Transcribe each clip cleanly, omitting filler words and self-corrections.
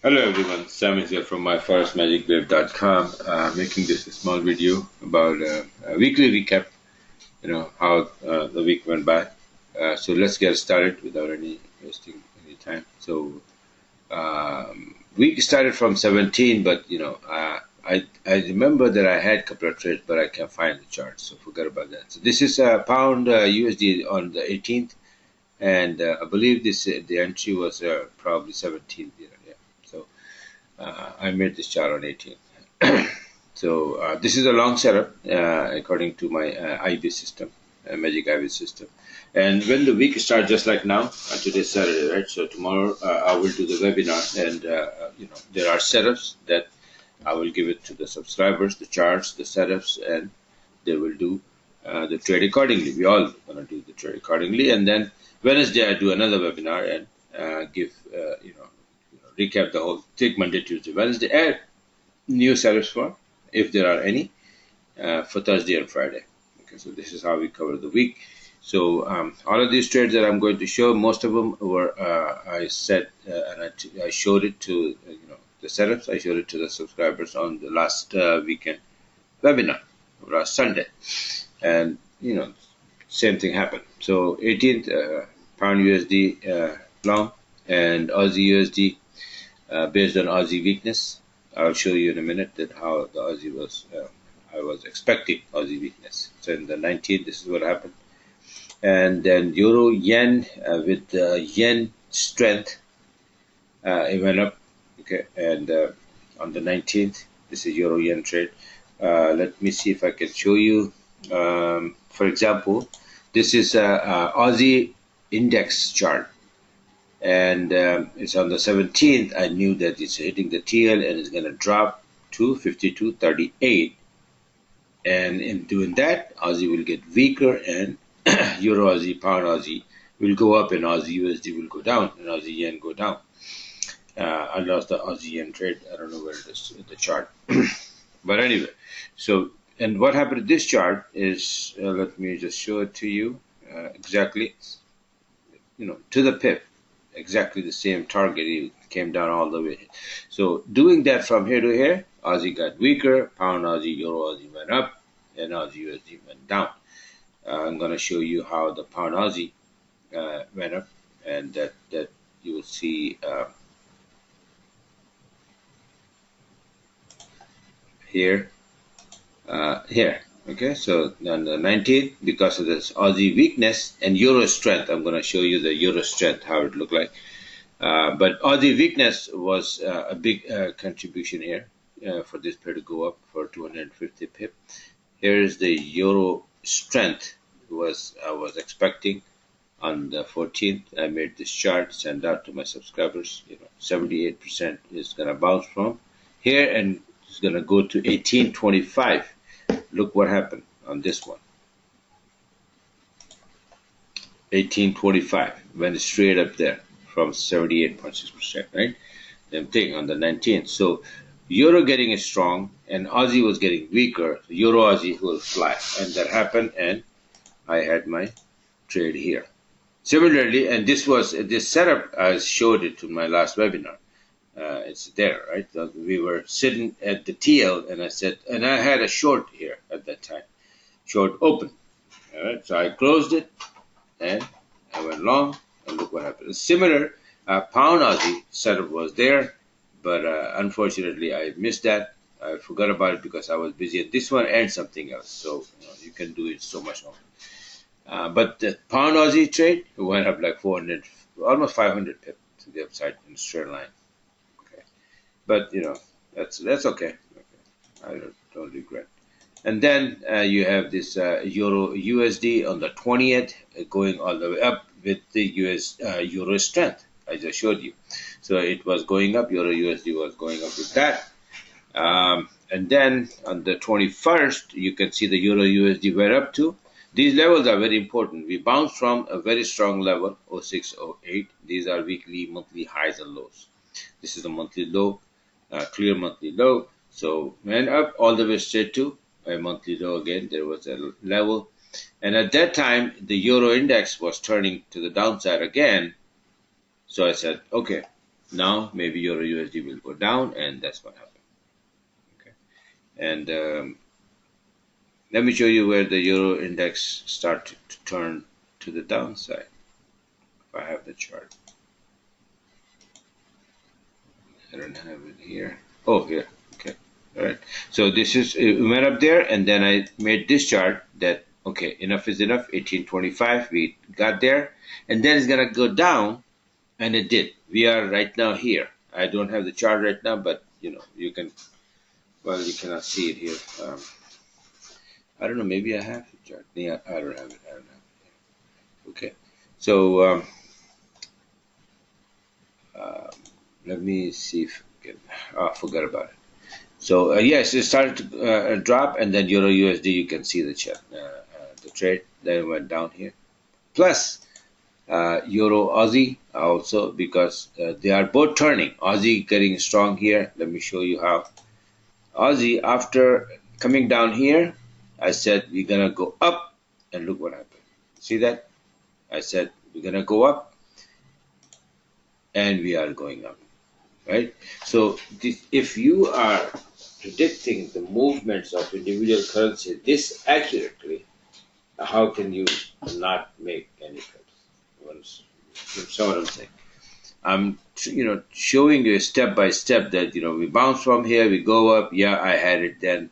Hello everyone, Sam is here from myforexmagicwave.com, making this a small video about a weekly recap, how the week went by. So let's get started without any wasting any time. So week started from 17, but I remember that I had a couple of trades, but I can't find the chart, so forget about that. So this is pound USD on the 18th, and I believe the entry was probably 17th. Yeah. So I made this chart on 18. So this is a long setup according to my IB system, Magic IB system. And when the week starts, just like now, today's Saturday, right? So tomorrow I will do the webinar, and there are setups that I will give it to the subscribers, the charts, the setups, and they will do the trade accordingly. We all gonna do the trade accordingly, and then Wednesday I do another webinar and give recap the whole. Take Monday, Tuesday, Wednesday, and new setups for if there are any for Thursday and Friday. Okay, so this is how we cover the week. So all of these trades that I'm going to show, most of them were I said and I showed it to the setups. I showed it to the subscribers on the last weekend webinar last Sunday, and same thing happened. So 18th pound USD long and Aussie USD based on Aussie weakness. I'll show you in a minute that how the Aussie was. I was expecting Aussie weakness. So in the 19th, this is what happened. And then Euro Yen with Yen strength, it went up. Okay, and on the 19th, this is Euro Yen trade. Let me see if I can show you. For example, this is Aussie index chart. And it's on the 17th. I knew that it's hitting the TL and it's going to drop to 52.38. And in doing that, Aussie will get weaker, and Euro Aussie, Pound Aussie will go up, and Aussie USD will go down, and Aussie Yen go down. I lost the Aussie Yen trade. I don't know where it is in the chart. But anyway, so, and what happened to this chart is, let me just show it to you exactly, to the pip. Exactly the same target. He came down all the way. So doing that from here to here, Aussie got weaker, Pound Aussie, Euro Aussie went up, and Aussie USD went down. I'm going to show you how the Pound Aussie went up, and that you will see here. Okay, so on the 19th, because of this Aussie weakness and Euro strength, I'm going to show you the Euro strength, how it looked like. But Aussie weakness was a big contribution here for this pair to go up for 250 pip. Here is the Euro strength I was expecting on the 14th. I made this chart, sent out to my subscribers. 78% is going to bounce from here, and it's going to go to 1825. Look what happened on this one. 1825 went straight up there from 78.6%, right? Same thing on the 19th. So Euro getting strong and Aussie was getting weaker. Euro Aussie will fly, and that happened, and I had my trade here. Similarly, and this setup, I showed it to my last webinar. It's there, right? So we were sitting at the TL, and I said, and I had a short here at that time, short open. All right, so I closed it, and I went long, and look what happened. A similar Pound Aussie setup was there, but unfortunately I missed that. I forgot about it because I was busy at this one and something else. So you can do it so much more. But the Pound Aussie trade went up like 400, almost 500 pip to the upside in a straight line. But that's okay. I don't regret. And then you have this Euro-USD on the 20th going all the way up with the Euro strength. I just showed you. So it was going up. Euro-USD was going up with that. And then on the 21st, you can see the Euro-USD went up to. These levels are very important. We bounced from a very strong level, 06, 08. These are weekly, monthly highs and lows. This is a monthly low. Clear monthly low. So went up all the way straight to a monthly low again. There was a level, and at that time the Euro index was turning to the downside again. So I said, okay, Now maybe EUR-USD will go down, and that's what happened. Okay, and let me show you where the Euro index started to turn to the downside. If I have the chart, I don't have it here. Oh, here. Okay, all right. So this is it went up there, and then I made this chart that okay, enough is enough. 1825, we got there, and then it's gonna go down, and it did. We are right now here. I don't have the chart right now, but you know you can. Well, you cannot see it here. I don't know. Maybe I have the chart. Yeah, I don't have it. I don't have it. Okay. So let me see if I can. Oh, I forgot about it. So yes, it started to drop, and then EUR-USD. You can see the chart, the trade. Then it went down here. Plus Euro-Aussie also because they are both turning. Aussie getting strong here. Let me show you how. Aussie after coming down here, I said we're gonna go up, and look what happened. See that? I said we're gonna go up, and we are going up, right? So if you are predicting the movements of individual currency this accurately, how can you not make any cuts? You know what I'm saying? I'm showing you step by step that we bounce from here, we go up. Yeah, I had it then,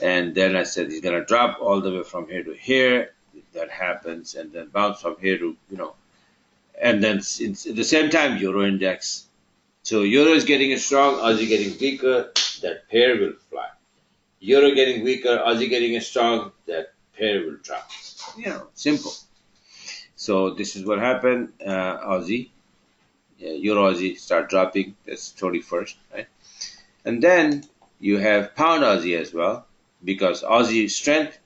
and then I said he's gonna drop all the way from here to here. That happens, and then bounce from here to and then at the same time Euro index. So Euro is getting strong, Aussie getting weaker. That pair will fly. Euro getting weaker, Aussie getting strong. That pair will drop. Simple. So this is what happened. Aussie. Euro-Aussie start dropping. That's 21st, right? And then you have pound Aussie as well, because Aussie strength,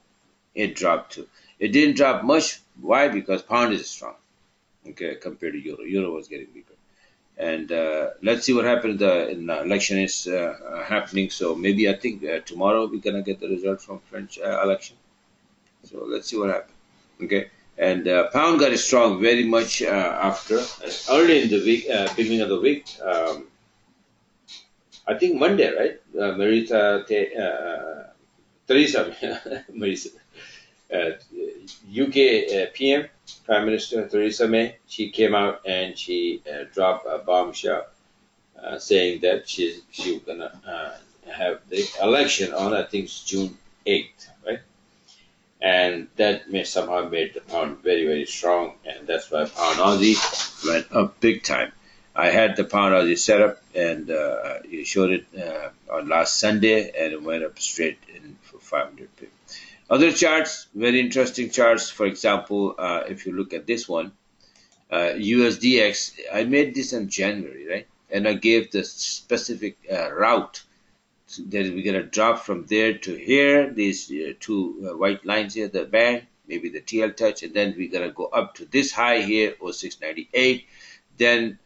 it dropped too. It didn't drop much. Why? Because pound is strong, okay, compared to Euro. Euro was getting weaker. And let's see what happens. In the election is happening, so maybe I think tomorrow we're gonna get the result from French election. So let's see what happens. Okay. And pound got strong very much after early in the week, beginning of the week. I think Monday, right? Theresa, Marisa, UK PM Prime Minister Theresa May. She came out and she dropped a bombshell, saying that she's gonna have the election on I think June 8th, right? And that somehow made the pound very, very strong, and that's why pound Aussie went up big time. I had the pound Aussie set up, and you showed it on last Sunday, and it went up straight in for 500 pips. Other charts, very interesting charts. For example, if you look at this one, USDX, I made this in January, right? And I gave the specific route that we're going to drop from there to here, these two white lines here, the band, maybe the TL touch, and then we're going to go up to this high here, 0698. Then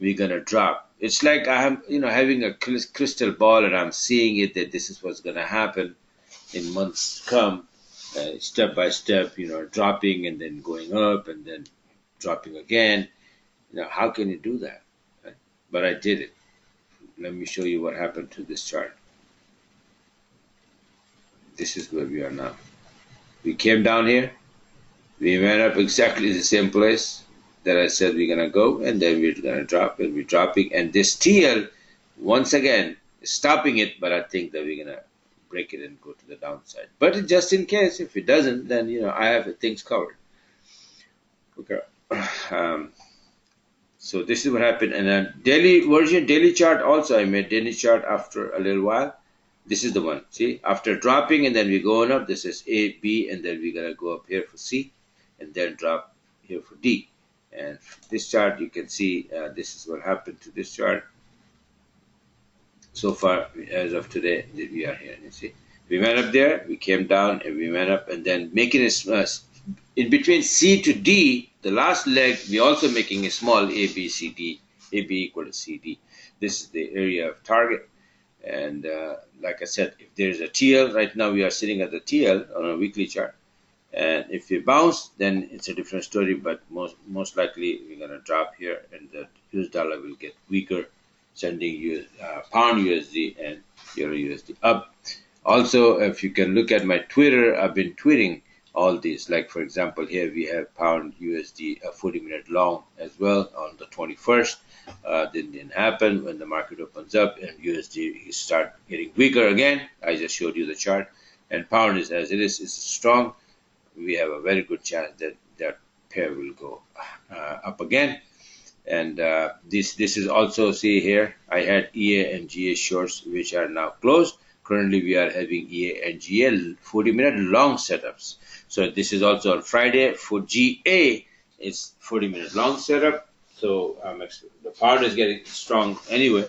we're going to drop. It's like I'm, having a crystal ball, and I'm seeing it that this is what's going to happen in months to come, step by step, dropping and then going up and then dropping again. How can you do that? Right? But I did it. Let me show you what happened to this chart. This is where we are now. We came down here. We went up exactly the same place that I said we're going to go, and then we're going to drop, and we're dropping. And this TL, once again, is stopping it, but I think that we're going to break it and go to the downside. But just in case, if it doesn't, then, I have things covered. Okay. So this is what happened. And then daily chart also, I made daily chart after a little while. This is the one. See, after dropping and then we're going up, this is A, B, and then we're going to go up here for C, and then drop here for D. And this chart, you can see this is what happened to this chart. So far, as of today, we are here. You see, we went up there, we came down, and we went up, and then making it in between C to D, the last leg, we're also making a small A, B, C, D, A, B equal to C, D. This is the area of target. And like I said, if there's a TL, right now we are sitting at the TL on a weekly chart. And if we bounce, then it's a different story. But most likely we're going to drop here, and the US dollar will get weaker sending pound USD and euro USD up. Also, if you can look at my Twitter, I've been tweeting all these. Like for example, here we have pound USD 40-minute long as well on the 21st. Didn't happen when the market opens up and USD start getting weaker again. I just showed you the chart, and pound is as it is strong. We have a very good chance that that pair will go up again. And this is also, see here, I had EA and GA shorts which are now closed. Currently we are having EA and GA 40-minute long setups. So this is also on Friday. For GA, it's 40-minute long setup. So the pound is getting strong anyway.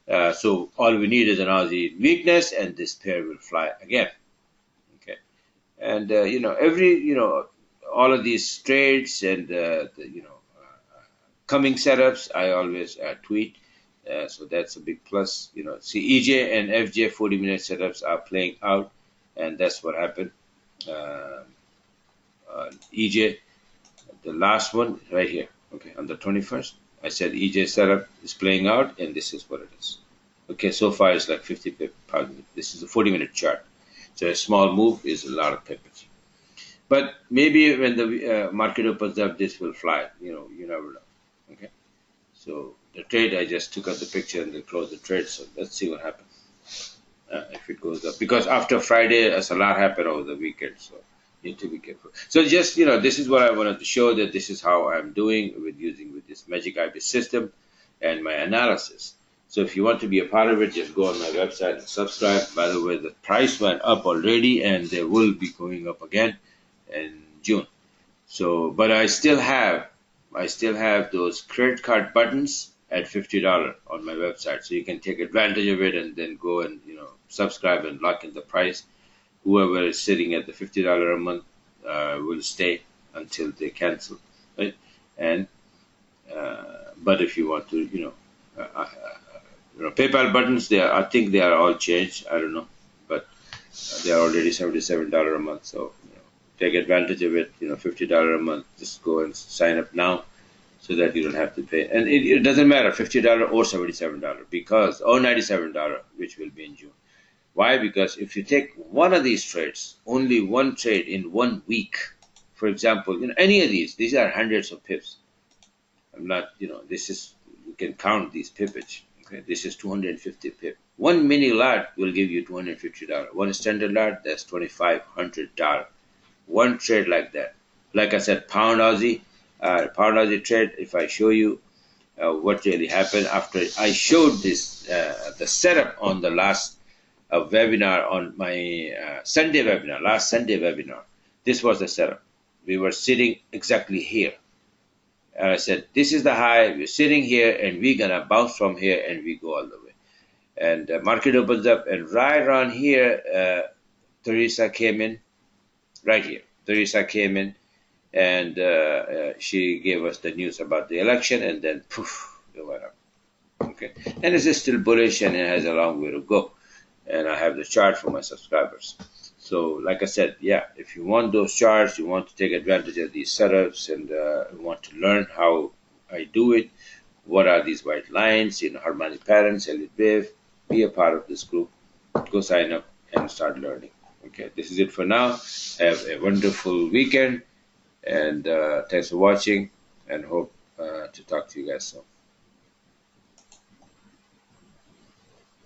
So all we need is an Aussie weakness, and this pair will fly again. Okay, and all of these trades and coming setups, I always tweet. So that's a big plus. See, EJ and FJ 40-minute setups are playing out, and that's what happened. EJ, the last one right here. Okay, on the 21st, I said EJ setup is playing out, and this is what it is. Okay, so far it's like 50 pip. This is a 40-minute chart, so a small move is a lot of pips. But maybe when the market opens up, this will fly. You never know. Okay, so the trade, I just took out the picture and then closed the trade. So let's see what happens if it goes up. Because after Friday, a lot happened over the weekend, so you need to be careful. So just this is what I wanted to show, that this is how I'm doing with this Magic IB system and my analysis. So if you want to be a part of it, just go on my website and subscribe. By the way, the price went up already, and they will be going up again in June. So, but I still have those credit card buttons at $50 on my website, so you can take advantage of it and then go and subscribe and lock in the price. Whoever is sitting at the $50 a month will stay until they cancel, right? And but if you want to, PayPal buttons, I think they are all changed. I don't know, but they are already $77 a month. So take advantage of it. $50 a month. Just go and sign up now, so that you don't have to pay. And it doesn't matter, $50 or $77, or $97, which will be in June. Why? Because if you take one of these trades, only one trade in 1 week, for example, any of these are hundreds of pips. I'm not, this is, you can count these pippage. Okay, this is 250 pip. One mini lot will give you $250. One standard lot, that's $2,500. One trade like that. Like I said, pound Aussie trade. If I show you what really happened after I showed this, the setup on the last webinar, on my last Sunday webinar, this was the setup. We were sitting exactly here. And I said, this is the high, we're sitting here, and we're going to bounce from here, and we go all the way. And the market opens up, and right around here, Teresa came in, right here. Teresa came in, and she gave us the news about the election, and then poof, it went up. Okay, and this is still bullish, and it has a long way to go. And I have the chart for my subscribers. So, like I said, yeah, if you want those charts, you want to take advantage of these setups, and want to learn how I do it, what are these white lines, harmonic patterns, Elliott wave, be a part of this group. Go sign up and start learning. Okay, this is it for now. Have a wonderful weekend, and thanks for watching, and hope to talk to you guys soon.